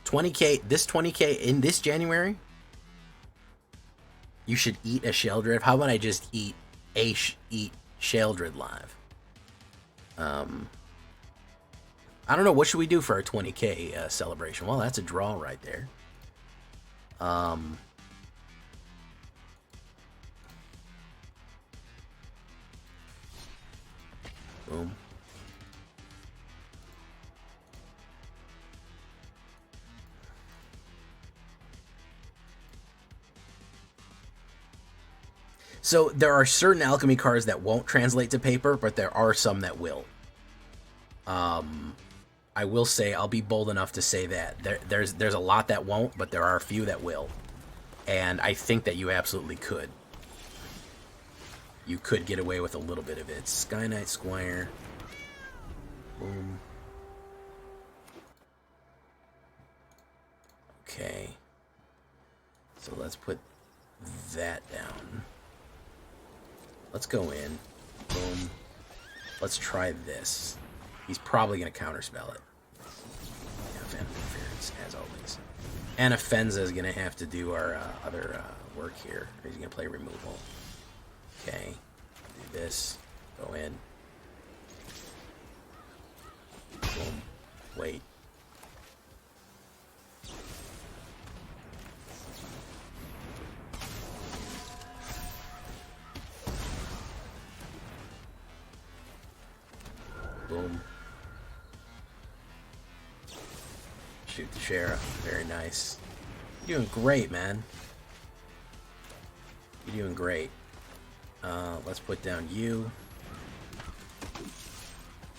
20K, this 20K in this January? You should eat a Sheldred. How about I just eat Sheldred live? I don't know. What should we do for our 20K celebration? Well, that's a draw right there. Boom. So there are certain alchemy cards that won't translate to paper, but there are some that will. I will say, I'll be bold enough to say that there's a lot that won't, but there are a few that will. And I think that you absolutely could. You could get away with a little bit of it. Sky Knight Squire. Boom. Okay. So let's put that down. Let's go in. Boom. Let's try this. He's probably going to counterspell it. Yeah, Phantom Interference, as always. And Offenza is going to have to do our other work here. Or he's going to play removal. Okay. Do this. Go in. Boom. Wait. Boom. Shoot the sheriff. Very nice. You're doing great, man. You're doing great. Let's put down you.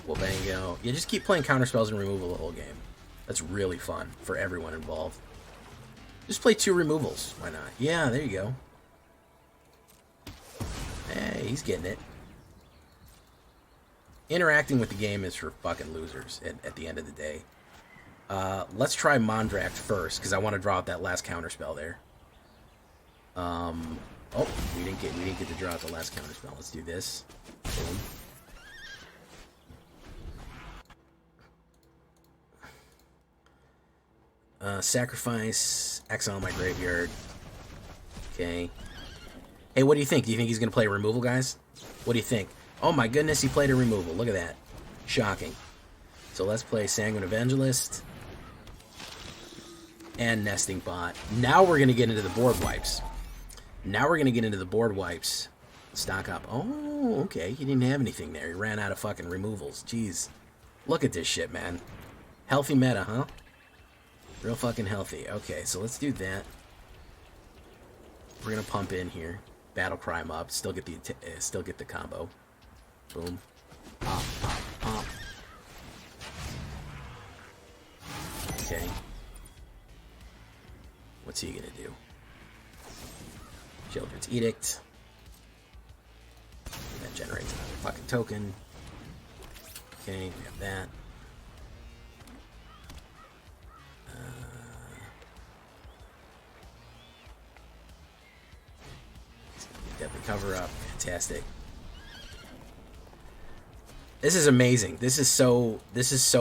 Wabango. Yeah, just keep playing counterspells and removal the whole game. That's really fun for everyone involved. Just play 2 removals. Why not? Yeah, there you go. Hey, he's getting it. Interacting with the game is for fucking losers at the end of the day. Let's try Mondract first, because I want to draw out that last counterspell there. Oh, we didn't get to draw out the last counterspell. Let's do this. Boom. Sacrifice, exile my graveyard. Okay. Hey, what do you think? Do you think he's gonna play removal, guys? What do you think? Oh my goodness, he played a removal. Look at that. Shocking. So let's play Sanguine Evangelist. And Nesting Bot. Now we're going to get into the board wipes. Stock up. Oh, okay. He didn't have anything there. He ran out of fucking removals. Jeez. Look at this shit, man. Healthy meta, huh? Real fucking healthy. Okay, so let's do that. We're going to pump in here. Battle Cry him up. Still get the combo. Boom. Pop, pop, pop. Okay. What's he gonna do? Children's Edict. And that generates another fucking token. Okay, we have that. Deadly Cover Up. Fantastic. This is amazing. This is so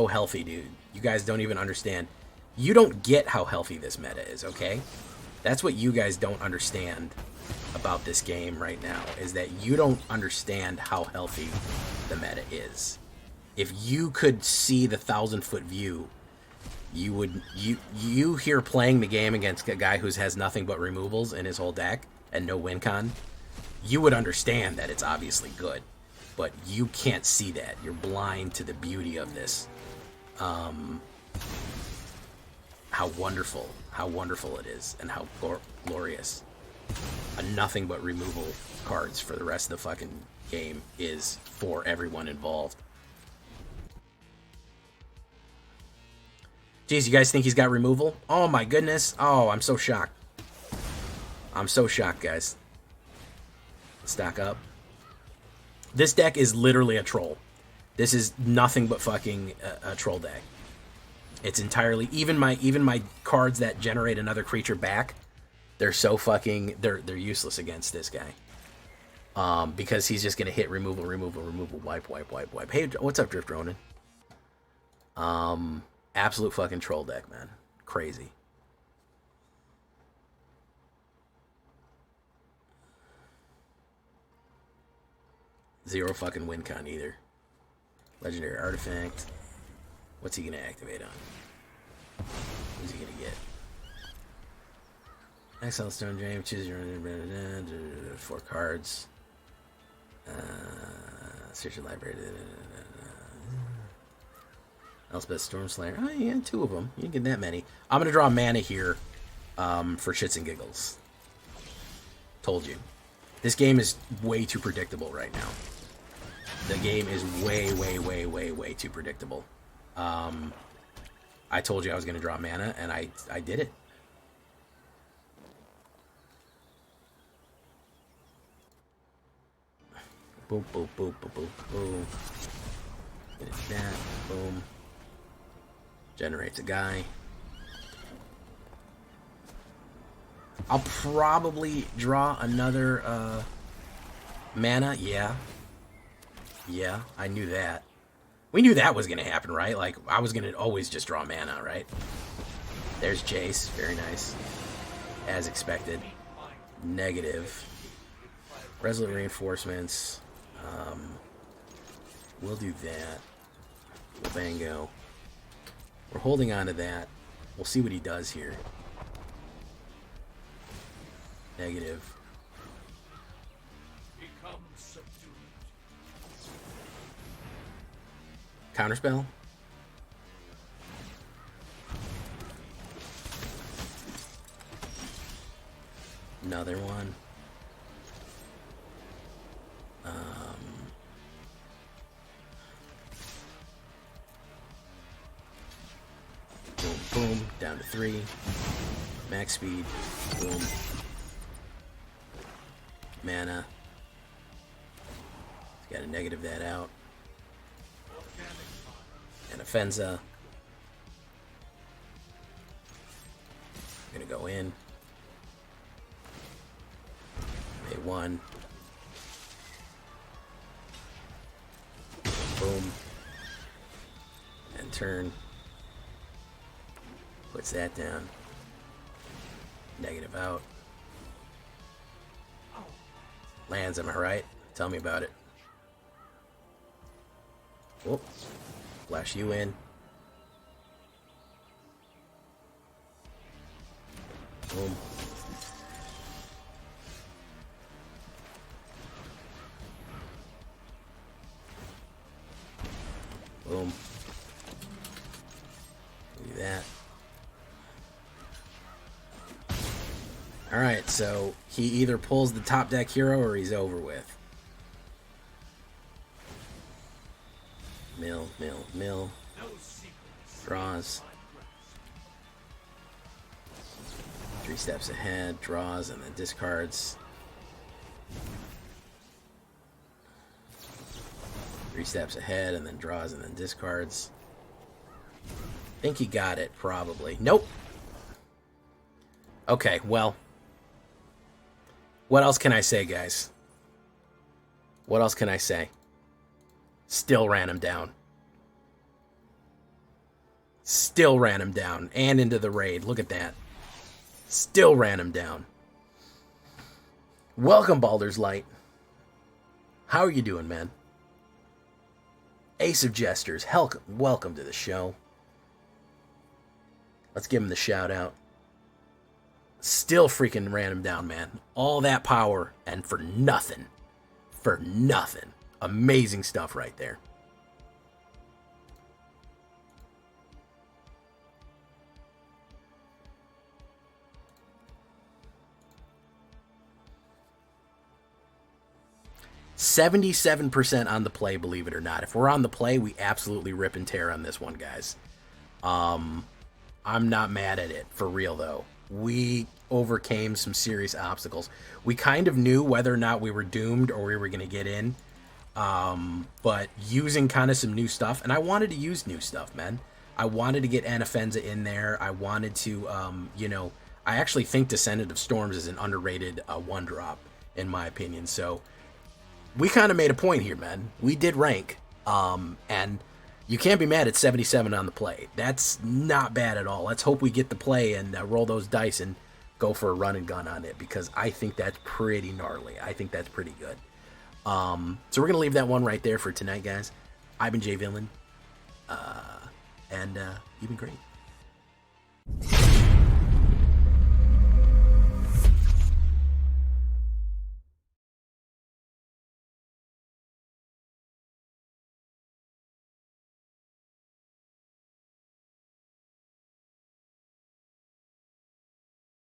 healthy, dude. You guys don't even understand. You don't get how healthy this meta is, okay? That's what you guys don't understand about this game right now, is that you don't understand how healthy the meta is. If you could see the 1,000-foot view, you here playing the game against a guy who has nothing but removals in his whole deck and no win con, you would understand that it's obviously good. But you can't see that. You're blind to the beauty of this. how wonderful it is, and how glorious a nothing but removal cards for the rest of the fucking game is for everyone involved. Jeez, you guys think he's got removal? Oh my goodness. Oh, I'm so shocked. I'm so shocked, guys. Stack up. This deck is literally a troll. This is nothing but fucking a troll deck. It's entirely, even my cards that generate another creature back, they're so fucking, they're useless against this guy. Because he's just gonna hit removal, wipe. Hey, what's up, Drift Ronin? Absolute fucking troll deck, man. Crazy. Zero fucking win con either. Legendary artifact. What's he gonna activate on? Who's he gonna get? Exile Stone Dream. Choose your 4 cards. Search your library. Elspeth Stormslayer. Oh yeah, 2 of them. You didn't get that many. I'm gonna draw mana here for shits and giggles. Told you. This game is way too predictable right now. The game is way too predictable. I told you I was gonna draw mana, and I did it. Boom, boom, boom, boom, boom, boom. Get that. Boom. Generates a guy. I'll probably draw another mana. Yeah, I knew that. We knew that was going to happen, right? Like, I was going to always just draw mana, right? There's Jace. Very nice. As expected. Negative. Resolute Reinforcements. We'll do that. Bango. We're holding on to that. We'll see what he does here. Negative. Counterspell. Another one. Boom, boom. Down to 3. Max speed. Boom. Mana. Got to negative that out. And Offensa. Gonna go in. Pay 1. Boom. And turn. Puts that down. Negative out. Lands, am I right? Tell me about it. Whoop. Flash you in. Boom. Boom. Do that. Alright, so he either pulls the top deck hero or he's over with. Mill. Draws. 3 steps ahead, draws, and then discards. 3 steps ahead, and then draws, and then discards. Think he got it, probably. Nope. Okay, well. What else can I say, guys? What else can I say? Still ran him down. Still ran him down. And into the raid. Look at that. Still ran him down. Welcome, Baldur's Light. How are you doing, man? Ace of Jesters, welcome to the show. Let's give him the shout out. Still freaking ran him down, man. All that power and for nothing. For nothing. Amazing stuff right there. 77% on the play, believe it or not. If we're on the play, we absolutely rip and tear on this one, guys. I'm not mad at it, for real, though. We overcame some serious obstacles. We kind of knew whether or not we were doomed or we were going to get in. But using kind of some new stuff, and I wanted to use new stuff, man. I wanted to get Anafenza in there. I wanted to, you know, I actually think Descendant of Storms is an underrated one-drop, in my opinion. So we kind of made a point here, man. We did rank, and you can't be mad at 77 on the play. That's not bad at all. Let's hope we get the play and roll those dice and go for a run and gun on it, because I think that's pretty gnarly. I think that's pretty good. So we're going to leave that one right there for tonight, guys. I've been Jay Villain, and you've been great.